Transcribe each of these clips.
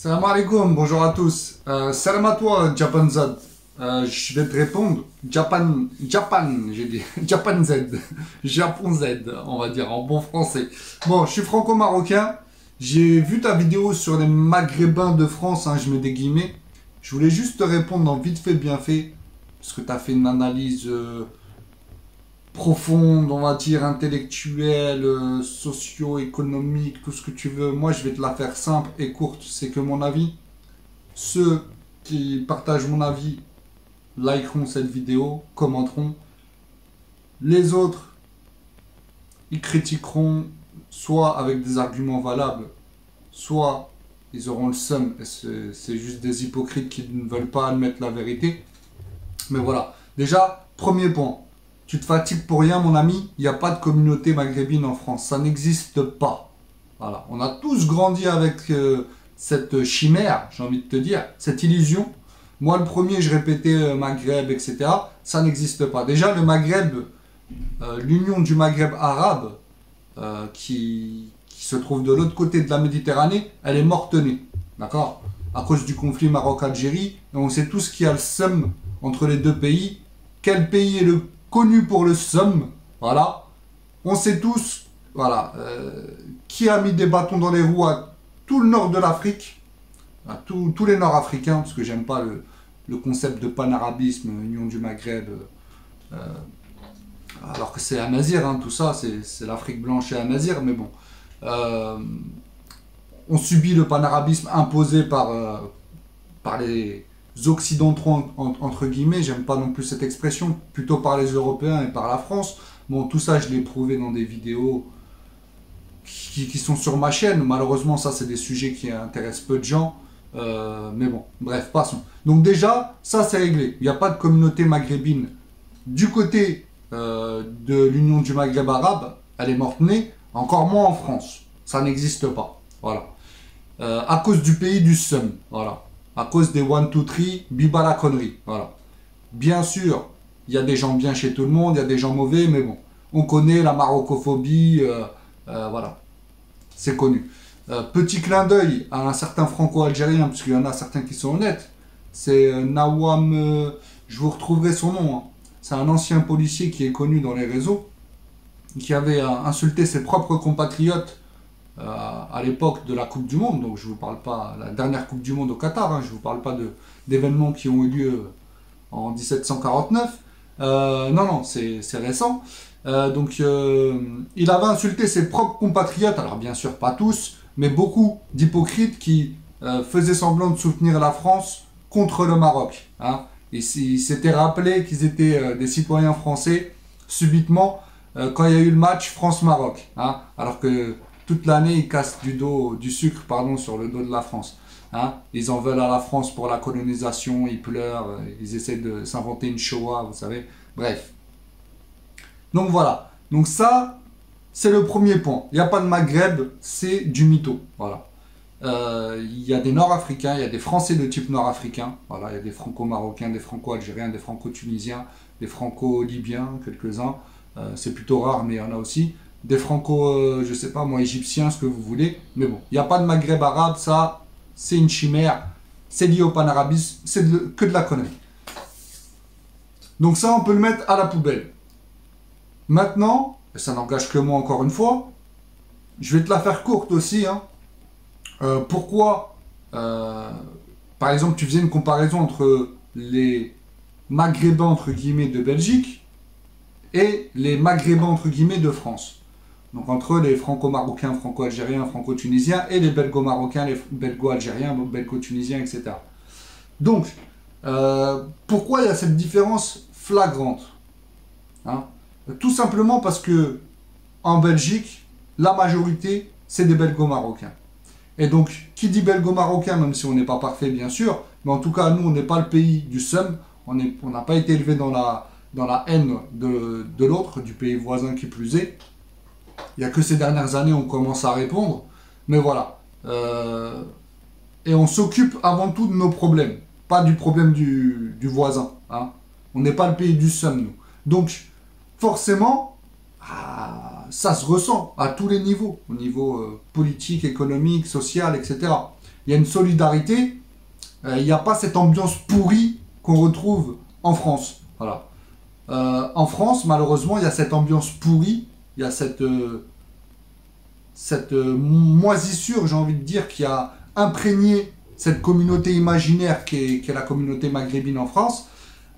Salam alaikum, bonjour à tous. Salam à toi, Japan Z. Je vais te répondre. Japan, j'ai dit. Japan Z. Japon Z, on va dire, en bon français. Bon, je suis franco-marocain. J'ai vu ta vidéo sur les maghrébins de France, hein, je mets des guillemets. Je voulais juste te répondre en vite fait, bien fait. Parce que tu as fait une analyse profonde, on va dire, intellectuelle, socio-économique, tout ce que tu veux. Moi, je vais te la faire simple et courte. C'est que mon avis. Ceux qui partagent mon avis likeront cette vidéo, commenteront. Les autres, ils critiqueront soit avec des arguments valables, soit ils auront le seum. Et c'est juste des hypocrites qui ne veulent pas admettre la vérité. Mais voilà. Déjà, premier point. Tu te fatigues pour rien, mon ami. Il n'y a pas de communauté maghrébine en France. Ça n'existe pas. Voilà. On a tous grandi avec cette chimère, j'ai envie de te dire, cette illusion. Moi, le premier, je répétais Maghreb, etc. Ça n'existe pas. Déjà, le Maghreb, l'union du Maghreb arabe, qui se trouve de l'autre côté de la Méditerranée, elle est morte-née. D'accord? À cause du conflit Maroc-Algérie. Et on sait tous qu'il y a le seum entre les deux pays. Quel pays est le connu pour le seum? Voilà. On sait tous, voilà, qui a mis des bâtons dans les roues à tout le nord de l'Afrique, à tous les nord-africains, parce que j'aime pas le concept de panarabisme, union du Maghreb, euh, alors que c'est Amazir, hein, tout ça, c'est l'Afrique blanche et Amazir, mais bon. On subit le panarabisme imposé par les occidentaux, entre guillemets, j'aime pas non plus cette expression, plutôt par les Européens et par la France. Bon, tout ça, je l'ai prouvé dans des vidéos qui sont sur ma chaîne. Malheureusement, ça, c'est des sujets qui intéressent peu de gens. Mais bon, bref, passons. Donc déjà, ça, c'est réglé. Il n'y a pas de communauté maghrébine. Du côté de l'Union du Maghreb arabe, elle est morte-née, encore moins en France. Ça n'existe pas. Voilà. À cause du pays du seum. Voilà. À cause des 1, 2, 3, biba la connerie. Voilà. Bien sûr, il y a des gens bien chez tout le monde, il y a des gens mauvais, mais bon. On connaît la marocophobie, voilà. C'est connu. Petit clin d'œil à un certain franco-algérien, parce qu'il y en a certains qui sont honnêtes. C'est Nawam, je vous retrouverai son nom. Hein. C'est un ancien policier qui est connu dans les réseaux, qui avait insulté ses propres compatriotes à l'époque de la Coupe du Monde. Donc je ne vous parle pas la dernière Coupe du Monde au Qatar, hein, je ne vous parle pas d'événements qui ont eu lieu en 1749. Non, c'est récent. Il avait insulté ses propres compatriotes, alors bien sûr pas tous, mais beaucoup d'hypocrites qui faisaient semblant de soutenir la France contre le Maroc. Hein. Et il s'était rappelé qu'ils étaient des citoyens français subitement quand il y a eu le match France-Maroc. Hein, alors que toute l'année, ils cassent du sucre sur le dos de la France. Hein. Ils en veulent à la France pour la colonisation, ils pleurent, ils essaient de s'inventer une Shoah, vous savez. Bref. Donc voilà. Donc ça, c'est le premier point. Il n'y a pas de Maghreb, c'est du mytho. Voilà. Il y a des Nord-Africains, il y a des Français de type Nord-Africain. Voilà, il y a des Franco-Marocains, des Franco-Algériens, des Franco-Tunisiens, des Franco-Libyens, quelques-uns. C'est plutôt rare, mais il y en a aussi. Des Franco, je sais pas moi, Égyptiens, ce que vous voulez. Mais bon, il n'y a pas de Maghreb arabe, ça, c'est une chimère. C'est lié au panarabisme, c'est que de la connerie. Donc ça, on peut le mettre à la poubelle. Maintenant, et ça n'engage que moi encore une fois, je vais te la faire courte aussi. Hein. Pourquoi, par exemple, tu faisais une comparaison entre les Maghrébins, entre guillemets, de Belgique et les Maghrébins, entre guillemets, de France. Donc entre les franco-marocains, franco-algériens, franco-tunisiens et les belgo-marocains, les belgo-algériens, belgo-tunisiens, etc. Donc, pourquoi il y a cette différence flagrante? Hein? Tout simplement parce que en Belgique, la majorité, c'est des belgo-marocains. Et donc, qui dit belgo-marocain, même si on n'est pas parfait, bien sûr, mais en tout cas, nous, on n'est pas le pays du seum, on n'a pas été élevé dans la haine de l'autre, du pays voisin qui plus est. Il n'y a que ces dernières années, on commence à répondre. Mais voilà. Et on s'occupe avant tout de nos problèmes, pas du problème du voisin. Hein. On n'est pas le pays du seum, nous. Donc, forcément, ça se ressent à tous les niveaux, au niveau politique, économique, social, etc. il y a une solidarité, il n'y a pas cette ambiance pourrie qu'on retrouve en France. Voilà. En France, malheureusement, il y a cette ambiance pourrie, il y a cette moisissure, j'ai envie de dire, qui a imprégné cette communauté imaginaire qui est la communauté maghrébine en France,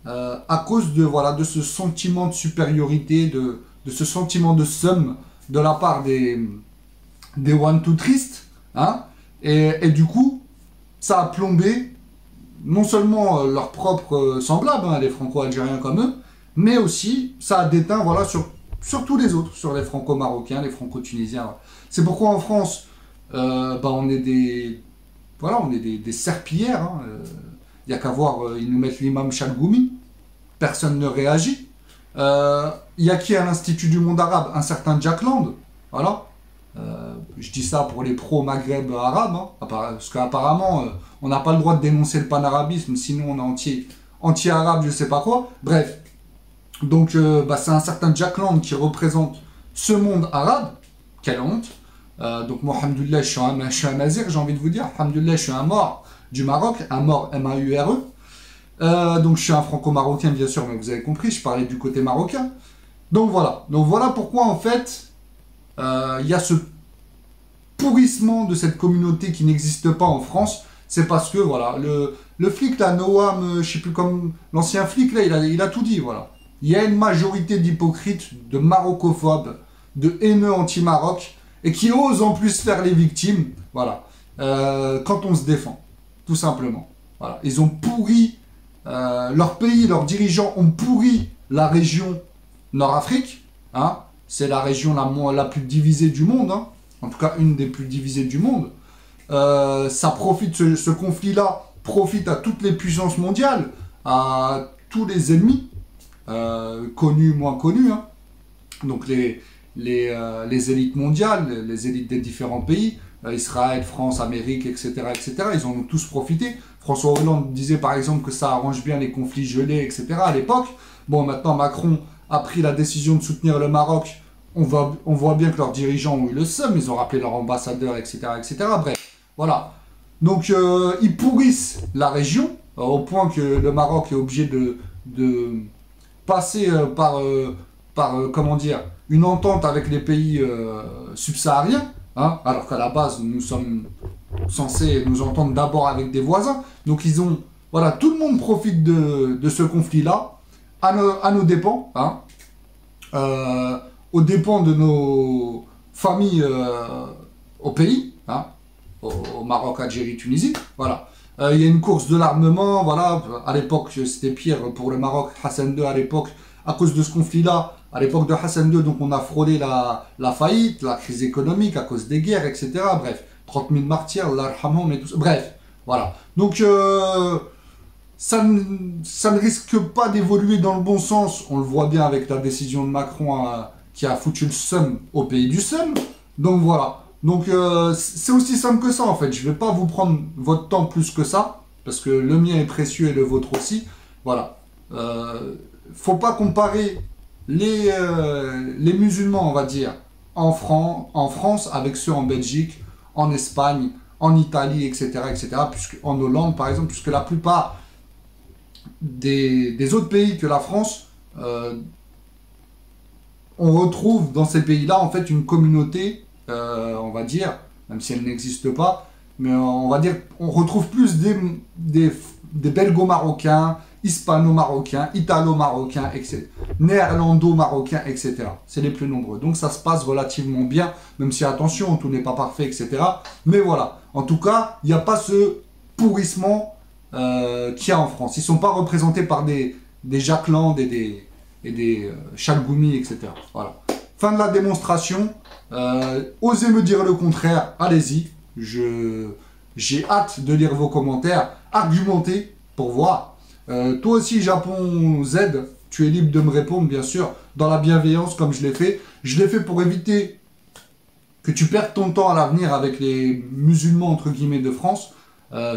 à cause de, voilà, de ce sentiment de supériorité, de ce sentiment de somme de la part des one two tristes, hein, et du coup, ça a plombé non seulement leurs propres semblables, hein, les franco-algériens comme eux, mais aussi ça a déteint, voilà, sur tous les autres, sur les franco-marocains, les franco-tunisiens. C'est pourquoi en France, on est des serpillères. Hein, il n'y a qu'à voir, ils nous mettent l'imam Chalgoumi, personne ne réagit. Il y a qui à l'Institut du monde arabe? Un certain Jack Land, voilà. Je dis ça pour les pro-Maghreb arabes, hein, parce qu'apparemment, on n'a pas le droit de dénoncer le panarabisme, sinon on est anti-arabe, je sais pas quoi. Bref, donc c'est un certain Jack Land qui représente ce monde arabe. Quelle honte. Donc moi, alhamdoulilah, je suis un nazir, j'ai envie de vous dire. Alhamdoulilah, je suis un mort du Maroc, un mort M-A-U-R-E. Donc je suis un franco-marocain, bien sûr, mais vous avez compris, je parlais du côté marocain. Donc voilà pourquoi en fait, il y a ce pourrissement de cette communauté qui n'existe pas en France. C'est parce que, voilà, le flic là, Noam, je sais plus, comme l'ancien flic là, il a tout dit, voilà. Il y a une majorité d'hypocrites, de marocophobes, de haineux anti-Maroc, et qui osent en plus faire les victimes, voilà, quand on se défend, tout simplement. Voilà. Ils ont pourri leur pays, leurs dirigeants ont pourri la région Nord-Afrique, hein. C'est la région la plus divisée du monde, hein. En tout cas une des plus divisées du monde. Ça profite, ce conflit-là profite à toutes les puissances mondiales, à tous les ennemis, connus, moins connus, hein. Donc les élites mondiales, les élites des différents pays, Israël, France, Amérique, etc., etc., ils en ont tous profité. François Hollande disait par exemple que ça arrange bien les conflits gelés, etc. à l'époque. Bon, maintenant Macron a pris la décision de soutenir le Maroc. On voit bien que leurs dirigeants ont eu le seum, ils ont rappelé leur ambassadeur, etc., etc. Bref, voilà. Donc ils pourrissent la région, au point que le Maroc est obligé de passer comment dire, une entente avec les pays subsahariens, hein, alors qu'à la base, nous sommes censés nous entendre d'abord avec des voisins. Donc ils ont, voilà, tout le monde profite de ce conflit-là, à nos dépens, hein, aux dépens de nos familles au pays, hein, au Maroc, Algérie, Tunisie, voilà. Il y a une course de l'armement, voilà, à l'époque c'était pire pour le Maroc, Hassan II à l'époque, à cause de ce conflit-là, à l'époque de Hassan II, donc on a frôlé la faillite, la crise économique à cause des guerres, etc. Bref, 30 000 martyrs, l'arhamon et tout ça. Bref, voilà. Donc ça ne risque pas d'évoluer dans le bon sens. On le voit bien avec la décision de Macron qui a foutu le seum au pays du seum. Donc voilà. Donc c'est aussi simple que ça en fait. Je ne vais pas vous prendre votre temps plus que ça, parce que le mien est précieux et le vôtre aussi. Voilà. Faut pas comparer les musulmans, on va dire, en France avec ceux en Belgique, en Espagne, en Italie, etc., en Hollande, par exemple, puisque la plupart des autres pays que la France, on retrouve dans ces pays-là, en fait, une communauté, on va dire, même si elle n'existe pas, mais on va dire, on retrouve plus des belgo-marocains, hispano-marocains, italo-marocains, etc., néerlando-marocains, etc. C'est les plus nombreux. Donc ça se passe relativement bien, même si attention, tout n'est pas parfait, etc. Mais voilà. En tout cas, il n'y a pas ce pourrissement qu'il y a en France. Ils ne sont pas représentés par des Jack Land et des Chalgoumi, etc. Voilà. Fin de la démonstration. Osez me dire le contraire, allez-y. J'ai hâte de lire vos commentaires. Argumentez pour voir. Toi aussi, Japon Z, tu es libre de me répondre, bien sûr, dans la bienveillance, comme je l'ai fait. Je l'ai fait pour éviter que tu perdes ton temps à l'avenir avec les musulmans, entre guillemets, de France,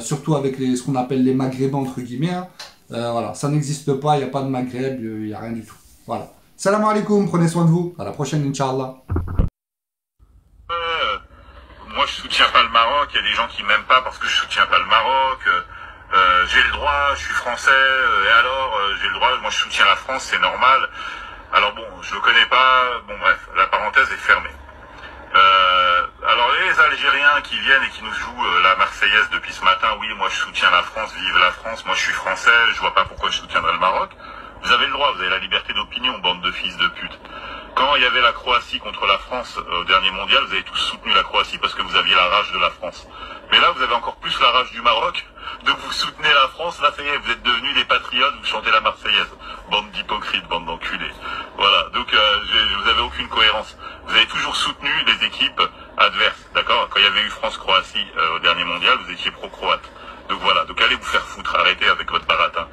surtout avec ce qu'on appelle les maghrébins, entre guillemets. Hein. Voilà, ça n'existe pas, il n'y a pas de Maghreb, il n'y a rien du tout. Voilà. Salam alaikum, prenez soin de vous. À la prochaine, Inch'Allah. moi je soutiens pas le Maroc, il y a des gens qui m'aiment pas parce que je soutiens pas le Maroc, j'ai le droit, je suis français, et alors j'ai le droit, moi je soutiens la France, c'est normal. Alors bon, je le connais pas, bon bref, la parenthèse est fermée. Alors les Algériens qui viennent et qui nous jouent la Marseillaise depuis ce matin, oui, moi je soutiens la France, vive la France, moi je suis français, je vois pas pourquoi je soutiendrais le Maroc. Vous avez le droit, vous avez la liberté d'opinion, bande de fils de pute. Quand il y avait la Croatie contre la France au dernier mondial, vous avez tous soutenu la Croatie parce que vous aviez la rage de la France. Mais là, vous avez encore plus la rage du Maroc, donc vous soutenez la France, là ça y est, vous êtes devenus des patriotes, vous chantez la Marseillaise. Bande d'hypocrites, bande d'enculés. Voilà, donc vous avez aucune cohérence. Vous avez toujours soutenu les équipes adverses, d'accord? Quand il y avait eu France-Croatie au dernier mondial, vous étiez pro-croate. Donc voilà, donc allez vous faire foutre, arrêtez avec votre baratin.